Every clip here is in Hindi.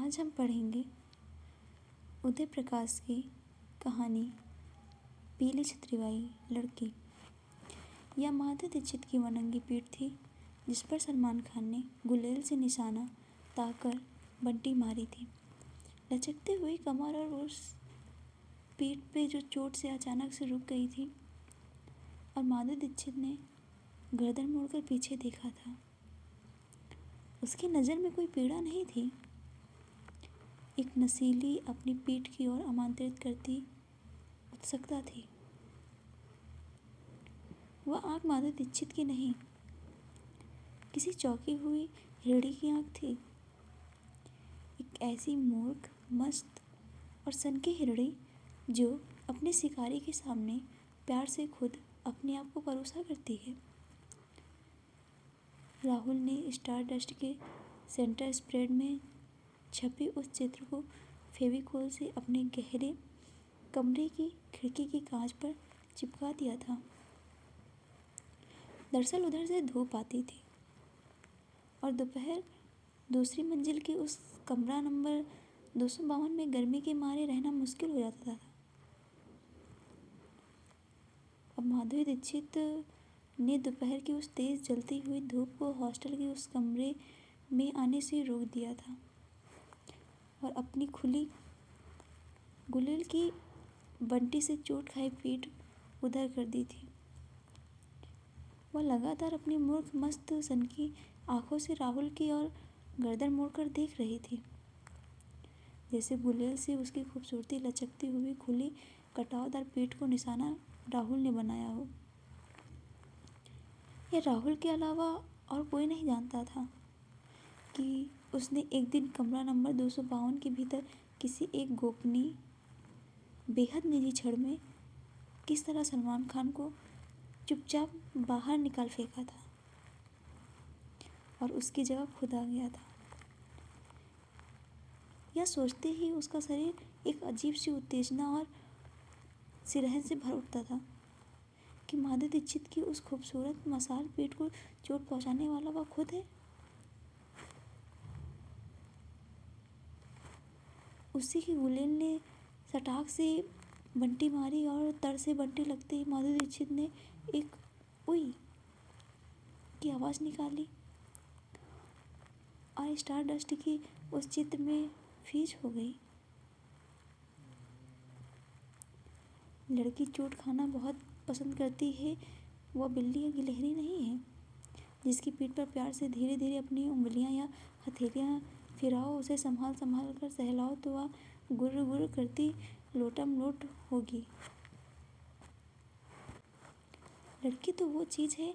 आज हम पढ़ेंगे उदय प्रकाश की कहानी पीली छतरी वाली लड़की। यह माधुरी दीक्षित की वनंगी पीठ थी जिस पर सलमान खान ने गुलेल से निशाना ताकर बंटी मारी थी। लचकती हुई कमर और उस पीठ पे जो चोट से अचानक से रुक गई थी और माधुरी दीक्षित ने गर्दन मोड़कर पीछे देखा था। उसकी नज़र में कोई पीड़ा नहीं थी, एक नशीली अपनी पीठ की ओर आमंत्रित करती उत्सुकता थी। वह आँख माधुरी दीक्षित की नहीं, किसी चौंकी हुई हिरणी की आँख थी। एक ऐसी मूर्ख, मस्त और सनकी हिरणी जो अपने शिकारी के सामने प्यार से खुद अपने आप को परोसा करती है। राहुल ने स्टारडस्ट के सेंटर स्प्रेड में छपे उस चित्र को फेविकोल से अपने गहरे कमरे की खिड़की की कांच पर चिपका दिया था। दरअसल उधर से धूप आती थी और दोपहर दूसरी मंजिल के उस कमरा नंबर 252 में गर्मी के मारे रहना मुश्किल हो जाता था। अब माधुरी दीक्षित ने दोपहर की उस तेज जलती हुई धूप को हॉस्टल के उस कमरे में आने से रोक दिया था और अपनी खुली गुलेल की बंटी से चोट खाई पीठ उधर कर दी थी। वह लगातार अपनी मूर्ख, मस्त, सनकी आंखों से राहुल की ओर गर्दन मोड़कर देख रही थी, जैसे गुलेल से उसकी खूबसूरती लचकती हुई खुली कटावदार पीठ को निशाना राहुल ने बनाया हो। यह राहुल के अलावा और कोई नहीं जानता था कि उसने एक दिन कमरा नंबर 252 के भीतर किसी एक गोपनीय, बेहद निजी क्षण में किस तरह सलमान खान को चुपचाप बाहर निकाल फेंका था और उसकी जगह खुद आ गया था। यह सोचते ही उसका शरीर एक अजीब सी उत्तेजना और सिरहन से भर उठता था कि माधुरी दीक्षित की उस खूबसूरत मसाल पीठ को चोट पहुंचाने वाला वह खुद है। उसी की गुलेल ने सटाक से बंटी मारी और तर से बंटी लगते ही माधुरी दीक्षित ने एक उई की आवाज़ निकाली और स्टारडस्ट की उस चित्र में फीज हो गई। लड़की चोट खाना बहुत पसंद करती है, वह बिल्ली या गिलहरी नहीं है जिसकी पीठ पर प्यार से धीरे धीरे अपनी उंगलियां या हथेलियां फिराओ, उसे संभाल संभाल कर सहलाओ तो वह गुर्र गुर्र करती लोटम लोट होगी। लड़की तो वो चीज़ है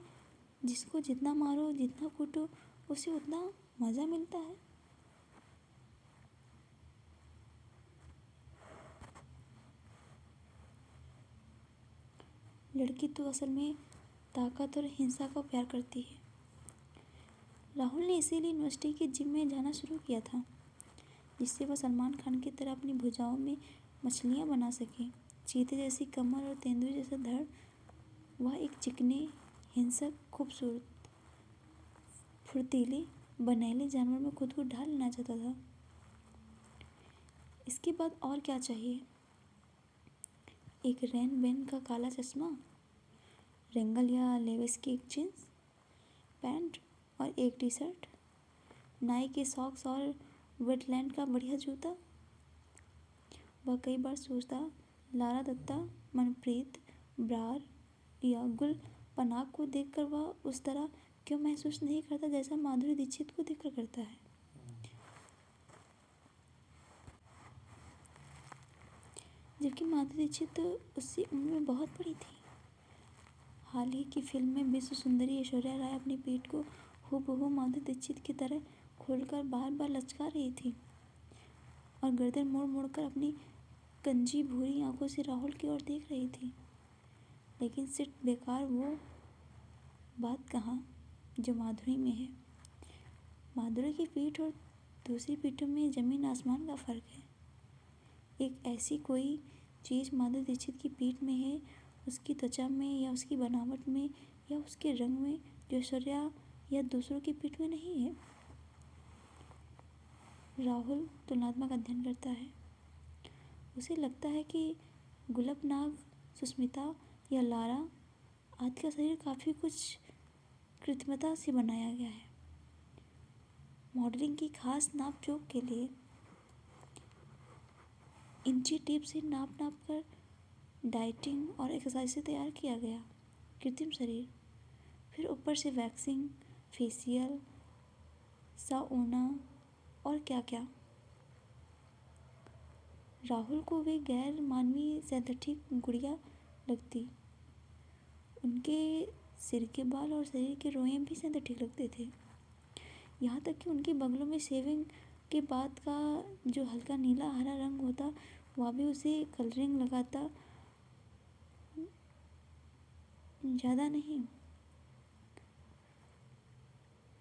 जिसको जितना मारो, जितना कूटो, उसे उतना मज़ा मिलता है। लड़की तो असल में ताकत और हिंसा को प्यार करती है। राहुल ने इसीलिए यूनिवर्सिटी के जिम में जाना शुरू किया था, जिससे वह सलमान खान की तरह अपनी भुजाओं में मछलियाँ बना सके। चीते जैसी कमर और तेंदुए जैसा धड़, वह एक चिकने, हिंसक, खूबसूरत, फुर्तीले, बनैले जानवर में खुद को ढाल लेना चाहता था। इसके बाद और क्या चाहिए? एक रैन बैन का काला चश्मा, रेंगल या लेविस की एक जींस पैंट और एक टी शर्ट, नाई के सॉक्स और वेटलैंड का बढ़िया जूता। वह कई बार सोचता, लारा दत्ता, मनप्रीत ब्रार या गुल पनाग को देखकर वह उस तरह क्यों महसूस नहीं करता जैसा माधुरी दीक्षित को देखकर करता है। जबकि माधुरी दीक्षित उससे उम्र में बहुत बड़ी थी। हाल ही की फिल्म में विश्व सुंदरी ऐश्वर्या राय अपनी पीठ को हूबहू माधुरी दीक्षित की तरह खोलकर बार बार लचका रही थी और गर्दन मोड़ मोड़कर अपनी गंजी भूरी आंखों से राहुल की ओर देख रही थी। लेकिन सिर्फ बेकार वो बात कहाँ जो माधुरी में है। माधुरी की पीठ और दूसरी पीठों में जमीन आसमान का फर्क है। एक ऐसी कोई चीज़ माधुरी दीक्षित की पीठ में है, उसकी त्वचा में या उसकी बनावट में या उसके रंग में, जो ऐश्वर्या या दूसरों की पीठ में नहीं है। राहुल तुलनात्मक अध्ययन करता है। उसे लगता है कि गुलबनाग, सुष्मिता या लारा आदि का शरीर काफ़ी कुछ कृत्रिमता से बनाया गया है। मॉडलिंग की खास नाप जोख के लिए इंची टेप से नाप नाप कर डाइटिंग और एक्सरसाइज से तैयार किया गया कृत्रिम शरीर, फिर ऊपर से वैक्सिंग, फेशियल, साउना और क्या क्या। राहुल को वे गैर मानवीय सिंथेटिक गुड़िया लगती। उनके सिर के बाल और शरीर के रोए भी सिंथेटिक लगते थे। यहाँ तक कि उनके बगलों में शेविंग के बाद का जो हल्का नीला हरा रंग होता वह भी उसे कलरिंग लगाता ज़्यादा नहीं।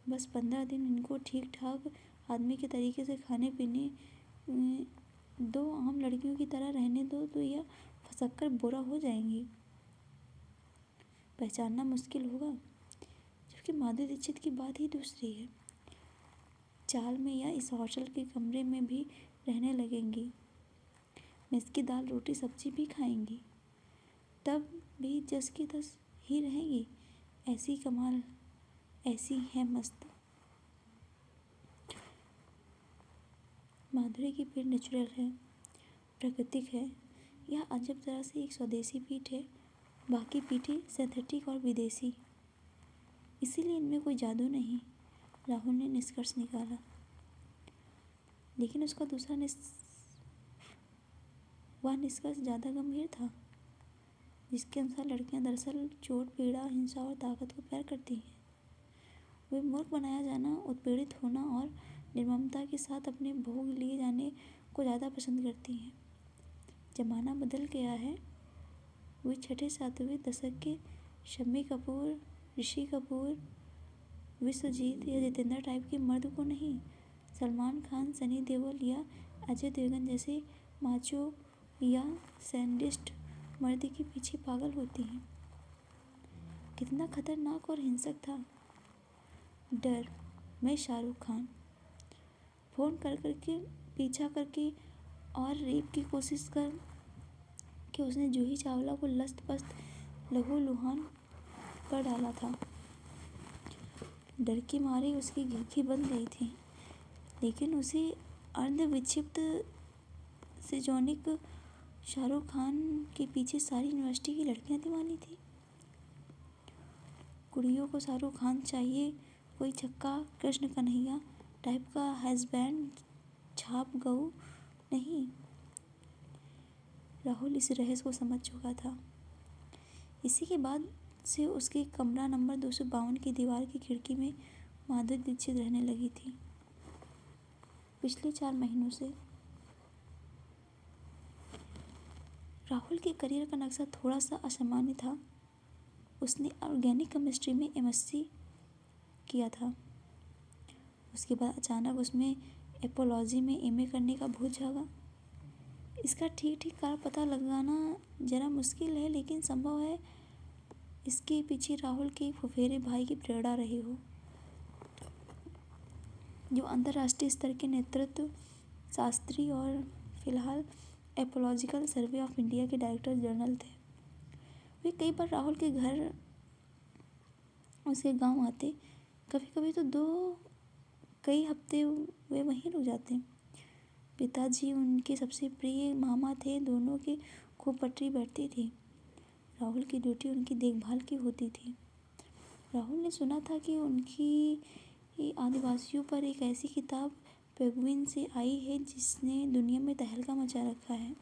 बस 15 दिन इनको ठीक ठाक आदमी के तरीके से खाने पीने, दो आम लड़कियों की तरह रहने दो तो यह फंसक कर बुरा हो जाएंगी। पहचानना मुश्किल होगा, जबकि माधुरी दीक्षित की बात ही दूसरी है। चाल में या इस हॉस्टल के कमरे में भी रहने लगेंगी, मेस की दाल रोटी सब्जी भी खाएंगी, तब भी जस की तस ही रहेंगी। ऐसी कमाल, ऐसी है मस्त। माधुरी की पीठ नेचुरल है, प्राकृतिक है। यह अजब तरह से एक स्वदेशी पीठ है, बाकी पीठें सिंथेटिक और विदेशी। इसीलिए इनमें कोई जादू नहीं, राहुल ने निष्कर्ष निकाला। लेकिन उसका दूसरा वह निष्कर्ष ज़्यादा गंभीर था, जिसके अनुसार लड़कियां दरअसल चोट, पीड़ा, हिंसा और ताकत को प्यार करती हैं। वे मूर्ख बनाया जाना, उत्पीड़ित होना और निर्ममता के साथ अपने भोग लिए जाने को ज़्यादा पसंद करती हैं। जमाना बदल गया है। वे 6-7वें दशक के शम्मी कपूर, ऋषि कपूर, विश्वजीत या जितेंद्र टाइप के मर्द को नहीं, सलमान खान, सनी देओल या अजय देवगन जैसे माचो या सैडिस्ट मर्द के पीछे पागल होती हैं। कितना खतरनाक और हिंसक था। डर, मैं शाहरुख खान, फ़ोन कर करके पीछा करके और रेप की कोशिश कर कि उसने जूही चावला को लस्त पस्त लहूलुहान कर डाला था। डर के मारे उसकी खिड़की बंद गई थी, लेकिन उसे अर्धविक्षिप्त सिजोनिक शाहरुख खान के पीछे सारी यूनिवर्सिटी की लड़कियां दीवानी थी। कुड़ियों को शाहरुख खान चाहिए, कोई छक्का कृष्ण कन्हैया टाइप का हस्बैंड, छाप गऊ नहीं। राहुल इस रहस्य को समझ चुका था। इसी के बाद से उसके कमरा नंबर 252 की दीवार की खिड़की में माधुरी दीक्षित रहने लगी थी। पिछले 4 महीनों से राहुल के करियर का नक्शा थोड़ा सा असामान्य था। उसने ऑर्गेनिक केमिस्ट्री में एमएससी किया था। उसके बाद अचानक उसमें एपोलॉजी में एमए करने का भूत जागा। इसका ठीक ठीक कारण पता लगाना जरा मुश्किल है, लेकिन संभव है इसके पीछे राहुल के फुफेरे भाई की प्रेरणा रही हो, जो अंतर्राष्ट्रीय स्तर के नेतृत्व शास्त्री और फिलहाल एपोलॉजिकल सर्वे ऑफ इंडिया के डायरेक्टर जनरल थे। वे कई बार राहुल के घर, उसके गांव आते, कभी कभी तो कई हफ्ते वे वहीं रुक जाते। पिताजी उनके सबसे प्रिय मामा थे, दोनों की खूब पटरी बैठती थी। राहुल की ड्यूटी उनकी देखभाल की होती थी। राहुल ने सुना था कि उनकी आदिवासियों पर एक ऐसी किताब पेंगुइन से आई है जिसने दुनिया में तहलका मचा रखा है।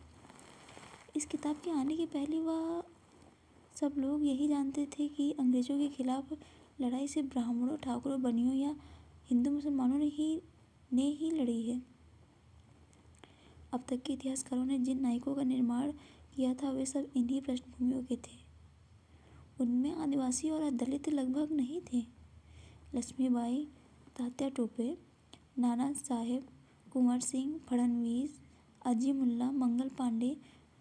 इस किताब के आने के पहले वह सब लोग यही जानते थे कि अंग्रेज़ों के खिलाफ लड़ाई सिर्फ ब्राह्मणों, ठाकुरों, बनियों या हिंदू मुसलमानों ने ही लड़ी है। अब तक के इतिहासकारों ने जिन नायकों का निर्माण किया था वे सब इन्हीं पृष्ठभूमियों के थे। उनमें आदिवासी और दलित लगभग नहीं थे। लक्ष्मीबाई, तात्या टोपे, नाना साहेब, कुंवर सिंह, फडणवीस, अजीमुल्ला, मंगल पांडे,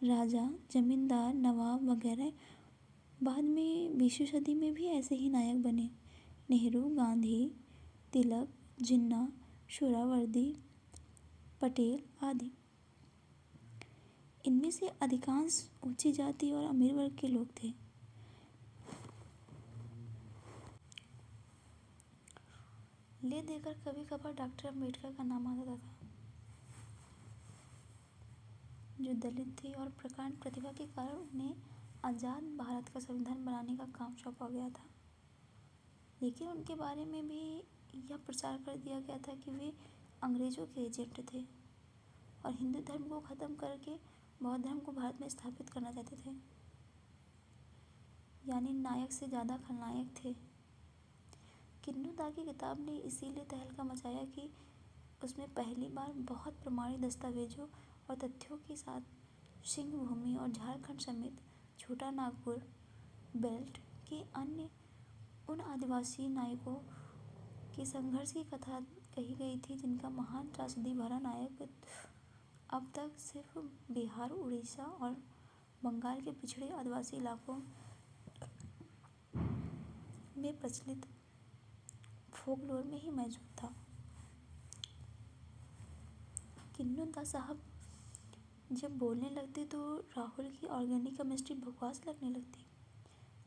राजा, जमींदार, नवाब वगैरह बाद में 20वीं सदी में भी ऐसे ही नायक बने। नेहरू, गांधी, तिलक, जिन्ना, सोहरावर्दी, पटेल आदि। इनमें से अधिकांश ऊंची जाति और अमीर वर्ग के लोग थे। ले देकर कभी कभार डॉक्टर अम्बेडकर का नाम आता था, जो दलित थे और प्रकांड प्रतिभा के कारण उन्हें आज़ाद भारत का संविधान बनाने का काम सौंपा गया था। लेकिन उनके बारे में भी यह प्रचार कर दिया गया था कि वे अंग्रेजों के एजेंट थे और हिंदू धर्म को खत्म करके बौद्ध धर्म को भारत में स्थापित करना चाहते थे, यानी नायक से ज़्यादा खलनायक थे। किन्नू दा की किताब ने इसीलिए तहलका मचाया कि उसमें पहली बार बहुत प्रमाणित दस्तावेजों और तथ्यों के साथ सिंह भूमि और झारखंड समेत छोटा नागपुर बेल्ट के अन्य उन आदिवासी नायकों के संघर्ष की कथा कही गई थी, जिनका महान त्रासदी भरा नायक अब तक सिर्फ बिहार, उड़ीसा और बंगाल के पिछड़े आदिवासी इलाकों में प्रचलित फोकलोर में ही मौजूद था। किन्नू दा साहब जब बोलने लगते तो राहुल की ऑर्गेनिक केमिस्ट्री बकवास लगने लगती।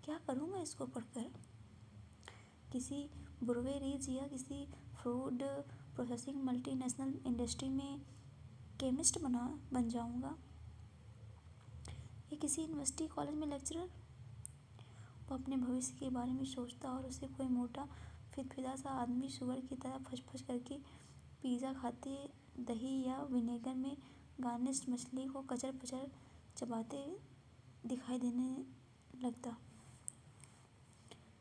क्या करूँगा इसको पढ़कर? किसी ब्रूवेरीज या किसी फूड प्रोसेसिंग मल्टीनेशनल इंडस्ट्री में केमिस्ट बन जाऊँगा, या किसी यूनिवर्सिटी कॉलेज में लेक्चरर। वो अपने भविष्य के बारे में सोचता और उसे कोई मोटा फिदफिदा सा आदमी शुगर की तरह फच करके पिज़्ज़ा खाते, दही या विनेगर में गार्निश्ड मछली को कचर पचर चबाते दिखाई देने लगता,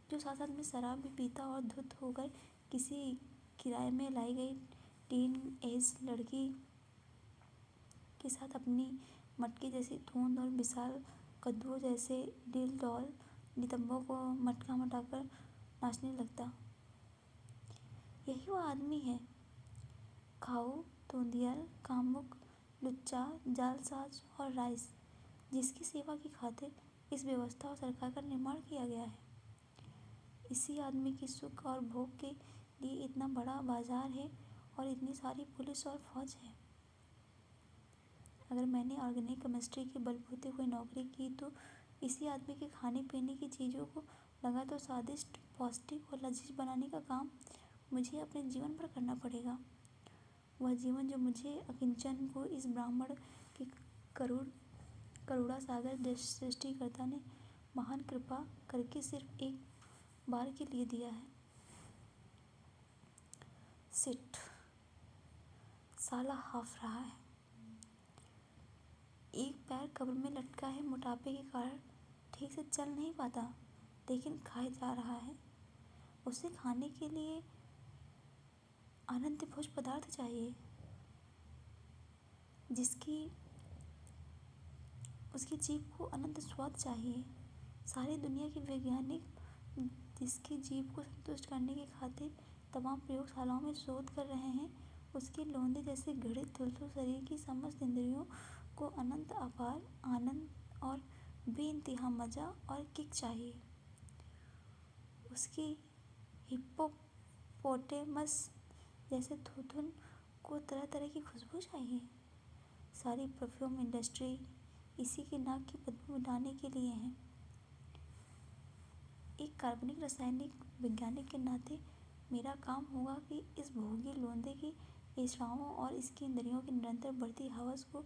जो साथ साथ में शराब भी पीता और धुत होकर किसी किराए में लाई गई टीन एज लड़की के साथ अपनी मटके जैसी धुंध और विशाल कद्दुओं जैसे डील डॉल नितंबों को मटका मटाकर नाचने लगता। यही वो आदमी है, खाऊ, तोंदियल, कामुक, लुच्चा, जालसाज और राइस, जिसकी सेवा की खातिर इस व्यवस्था और सरकार का निर्माण किया गया है। इसी आदमी की सुख और भोग के लिए इतना बड़ा बाजार है और इतनी सारी पुलिस और फौज है। अगर मैंने ऑर्गेनिक केमिस्ट्री के बलबूते कोई नौकरी की तो इसी आदमी के खाने पीने की चीज़ों को लगा तो स्वादिष्ट, पौष्टिक और लजीज बनाने का काम मुझे अपने जीवन पर करना पड़ेगा। वह जीवन जो मुझे अकिंचन को इस ब्राह्मण के करुणा सागर सृष्टिकर्ता ने महान कृपा करके सिर्फ एक बार के लिए दिया है। सिट, साला हाफ रहा है। एक पैर कब्र में लटका है, मोटापे के कारण ठीक से चल नहीं पाता, लेकिन खाए जा रहा है। उसे खाने के लिए अनंत भोज पदार्थ चाहिए, उसकी जीभ को अनंत स्वाद चाहिए। सारी दुनिया के वैज्ञानिक जिसकी जीभ को संतुष्ट करने की खातिर तमाम प्रयोगशालाओं में शोध कर रहे हैं, उसके लोंदे जैसे घृणित थुलथुल शरीर की समस्त इंद्रियों को अनंत अपार आनंद और बेइंतहा मजा और किक चाहिए। उसकी हिप्पोपोटेमस जैसे थूथुन को तरह तरह की खुशबू चाहिए। सारी परफ्यूम इंडस्ट्री इसी की नाक की बदबू मिटाने के लिए है। एक कार्बनिक रासायनिक वैज्ञानिक के नाते मेरा काम होगा कि इस भोगी लोंदे की इच्छाओं और इसकी इंद्रियों की निरंतर बढ़ती हवस को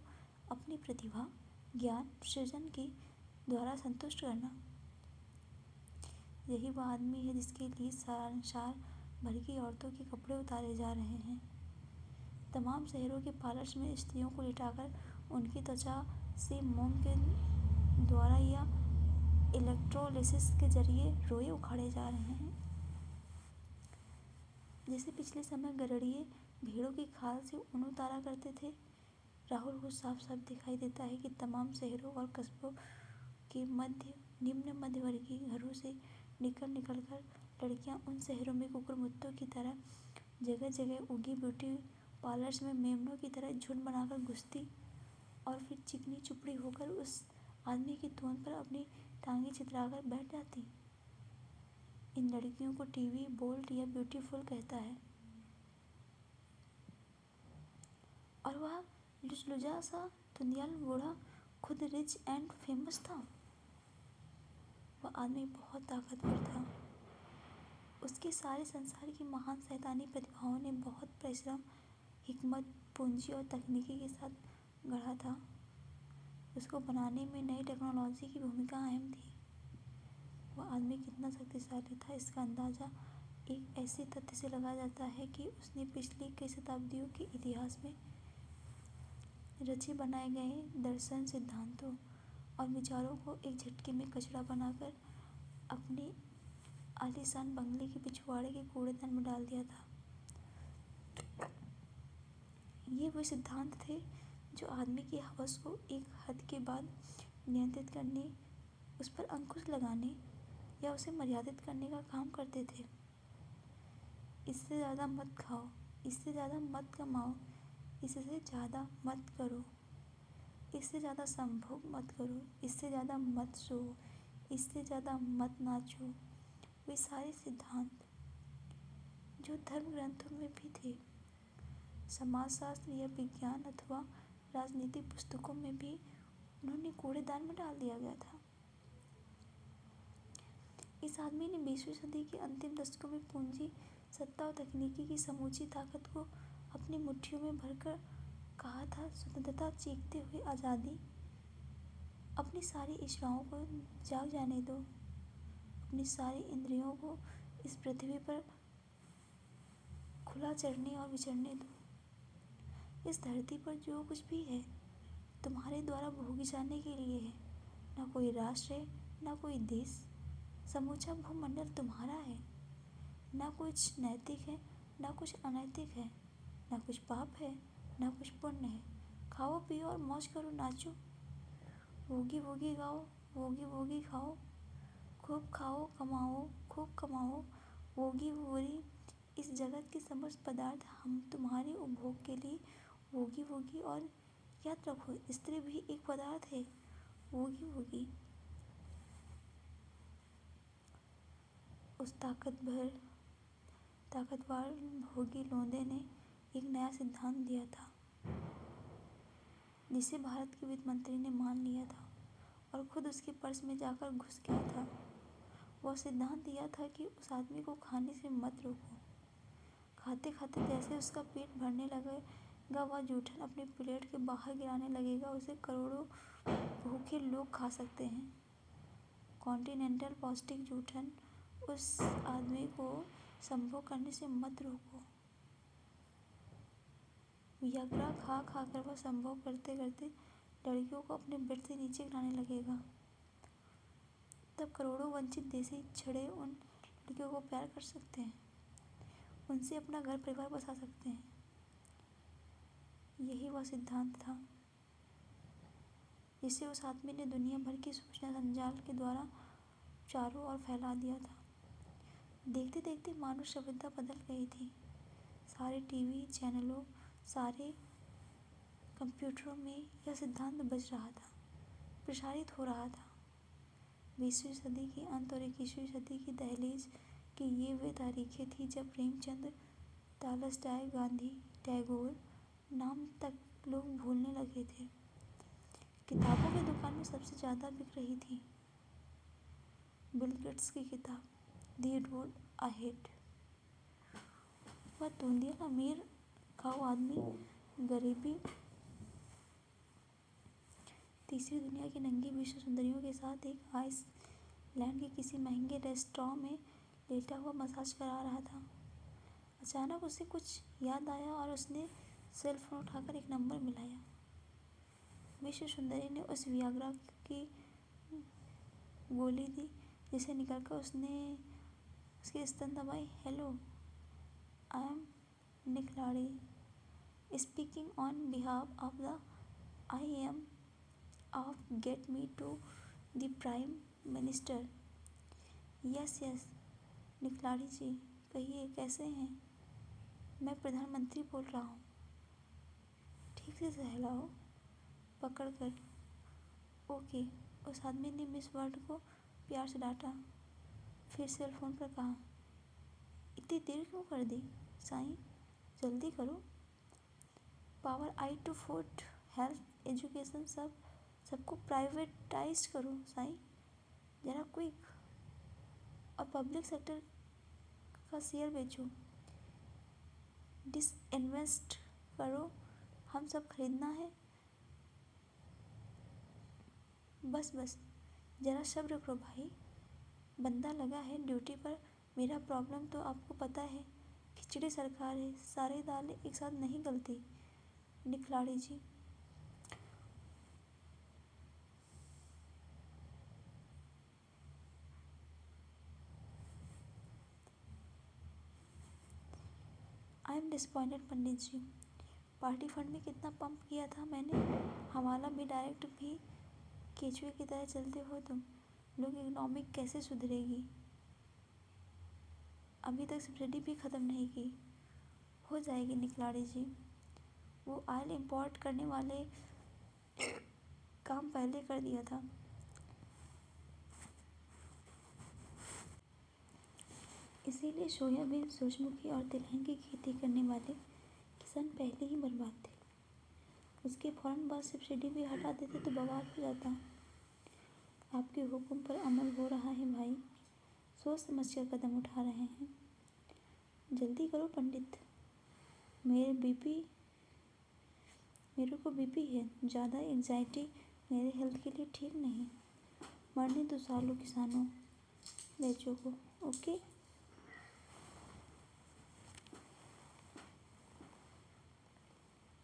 अपनी प्रतिभा, ज्ञान, सृजन के द्वारा संतुष्ट करना। यही वह आदमी है जिसके लिए संसार भर की औरतों के कपड़े उतारे जा रहे हैं। तमाम शहरों के पार्लर्स में स्त्रियों को लिटाकर उनकी त्वचा से मोम के द्वारा या इलेक्ट्रोलिसिस के जरिए रोए उखाड़े जा रहे हैं। जैसे पिछले समय गरुड़िए भेड़ों की खाल से ऊन उतारा करते थे, राहुल को साफ साफ दिखाई देता है कि तमाम शहरों और कस्बों के निम्न मध्यवर्गीय घरों से निकल कर लड़कियां उन शहरों में कुकुरमुत्तों की तरह जगह जगह उगी ब्यूटी पार्लर्स में मेमनों की तरह झुंड बनाकर घुसती और फिर चिकनी चुपड़ी होकर उस आदमी की तोंद पर अपनी टांगें चितराकर बैठ जाती। इन लड़कियों को टीवी बोल्ड या ब्यूटीफुल कहता है और और वह लुचलुचा सा धुंधियाल बूढ़ा खुद रिच एंड फेमस था। वह आदमी बहुत ताकतवर था। उसकी सारे संसार की महान शैतानी प्रतिभाओं ने बहुत परिश्रम, हिकमत, पूंजी और तकनीकी के साथ गढ़ा था। उसको बनाने में नई टेक्नोलॉजी की भूमिका अहम थी। वह आदमी कितना शक्तिशाली था इसका अंदाज़ा एक ऐसे तथ्य से लगाया जाता है कि उसने पिछली कई शताब्दियों के इतिहास में रचे बनाए गए दर्शन, सिद्धांतों और विचारों को एक झटके में कचरा बनाकर अपने आलीशान बंगले के पिछवाड़े के कूड़ेदान में डाल दिया था। ये वे सिद्धांत थे जो आदमी की हवस को एक हद के बाद नियंत्रित करने, उस पर अंकुश लगाने या उसे मर्यादित करने का काम करते थे। इससे ज़्यादा मत खाओ, इससे ज़्यादा मत कमाओ, इससे ज़्यादा मत करो, इससे ज़्यादा संभोग मत करो, इससे ज़्यादा मत सो, इससे ज़्यादा मत नाचो। वे सारे सिद्धांत जो धर्म ग्रंथों में भी थे, समाजशास्त्र या विज्ञान अथवा राजनीतिक पुस्तकों में भी उन्होंने कूड़ेदान में डाल दिया गया था। इस आदमी ने 20वीं सदी के अंतिम दशकों में पूंजी, सत्ता और तकनीकी की समूची ताकत को अपनी मुट्ठियों में भरकर कहा था, स्वतंत्रता चीखते हुए आज़ादी। अपनी सारी इच्छाओं को जाग जाने दो, अपनी सारी इंद्रियों को इस पृथ्वी पर खुला चरने और विचरने दो। इस धरती पर जो कुछ भी है तुम्हारे द्वारा भोगी जाने के लिए है। ना कोई राष्ट्र है, ना कोई देश, समूचा भूमंडल तुम्हारा है। ना कुछ नैतिक है, ना कुछ अनैतिक है, ना कुछ पाप है, ना कुछ पुण्य है। खाओ पियो और मौज करो, नाचो, वोगी वोगी गाओ, वोगी वोगी खाओ, खूब खाओ, कमाओ, खूब कमाओ, वोगी वोगी। इस जगत के समस्त पदार्थ हम तुम्हारे उपभोग के लिए वोगी वोगी। और याद रखो, स्त्री भी एक पदार्थ है, वोगी वोगी। उस ताकतवर भोगी लोंदे ने एक नया सिद्धांत दिया था जिसे भारत के वित्त मंत्री ने मान लिया था और खुद उसके पर्स में जाकर घुस गया था। वह सिद्धांत दिया था कि उस आदमी को खाने से मत रोको। खाते खाते जैसे उसका पेट भरने लगेगा वह जूठन अपने प्लेट के बाहर गिराने लगेगा। उसे करोड़ों भूखे लोग खा सकते हैं। कॉन्टिनेंटल पौष्टिक जूठन। उस आदमी को संभोग करने से मत रोको। वियाग्रा खा खा कर वह संभोग करते करते लड़कियों को अपने बेड से नीचे गिराने लगेगा। तब करोड़ों वंचित देसी छड़े उन लड़कियों को प्यार कर सकते हैं, उनसे अपना घर परिवार बसा सकते हैं। यही वह सिद्धांत था जिसे उस आदमी ने दुनिया भर की सूचना संजाल के द्वारा चारों ओर फैला दिया था। देखते देखते मानव सभ्यता बदल गई थी। सारे टीवी चैनलों, सारे कंप्यूटरों में यह सिद्धांत बज रहा था, प्रसारित हो रहा था। 20वीं सदी के अंत और 21वीं सदी की दहलीज की ये वे तारीखें थी जब प्रेमचंद, टॉलस्टॉय, गांधी, टैगोर नाम तक लोग भूलने लगे थे। किताबों की दुकान में सबसे ज़्यादा बिक रही थी बिल गेट्स की किताब द रोड अहेड। वह धुंधिया अमीर खाओ आदमी गरीबी तीसरी दुनिया की नंगी विश्व सुंदरियों के साथ एक आइसलैंड के किसी महंगे रेस्टोरेंट में लेटा हुआ मसाज करा रहा था। अचानक उसे कुछ याद आया और उसने सेल फोन उठाकर एक नंबर मिलाया। विश्व सुंदरी ने उस वियाग्रा की गोली दी जिसे निकलकर उसने उसके स्तन दबाए। Hello, I am Nikladi speaking on behalf of the IAM of get me to the prime minister. Yes yes Nikladi ji, कहिए कैसे हैं? मैं प्रधानमंत्री बोल रहा हूँ। ठीक से सहलाओ पकड़ कर। ओके। उस आदमी ने मिस वर्ल्ड को प्यार से डांटा। फिर सेल फोन पर कहा, इतनी देर क्यों कर दी साईं, जल्दी करो। Power I to food, health, education सबको प्राइवेटाइज करो साईं, जरा क्विक। और पब्लिक सेक्टर का शेयर बेचो, डिसइन्वेस्ट करो, हम सब खरीदना है। बस बस, जरा सब्र करो भाई, बंदा लगा है ड्यूटी पर। मेरा प्रॉब्लम तो आपको पता है, खिचड़ी सरकार है, सारी दालें एक साथ नहीं गलती। Nikhladi ji. I am disappointed Pandit ji. Party fund में कितना पंप किया था मैंने, हवाला भी डायरेक्ट भी केचुए की तरह चलते हो तुम लोग। इकोनॉमिक कैसे सुधरेगी, अभी तक सब्सिडी भी ख़त्म नहीं की। हो जाएगी निखलाड़ी जी, वो ऑयल इंपोर्ट करने वाले काम पहले कर दिया था। इसीलिए सोयाबीन, सूरजमुखी और तिलहन की खेती करने वाले किसान पहले ही बर्बाद थे। उसके फौरन बाद सब्सिडी भी हटा देते तो बवाल हो जाता। आपके हुक्म पर अमल हो रहा है भाई, सोच समझ कर कदम उठा रहे हैं। जल्दी करो पंडित, मेरे को बीपी है, ज़्यादा एंजाइटी मेरे हेल्थ के लिए ठीक नहीं। मरने दो सालों किसानों बैचों को। ओके।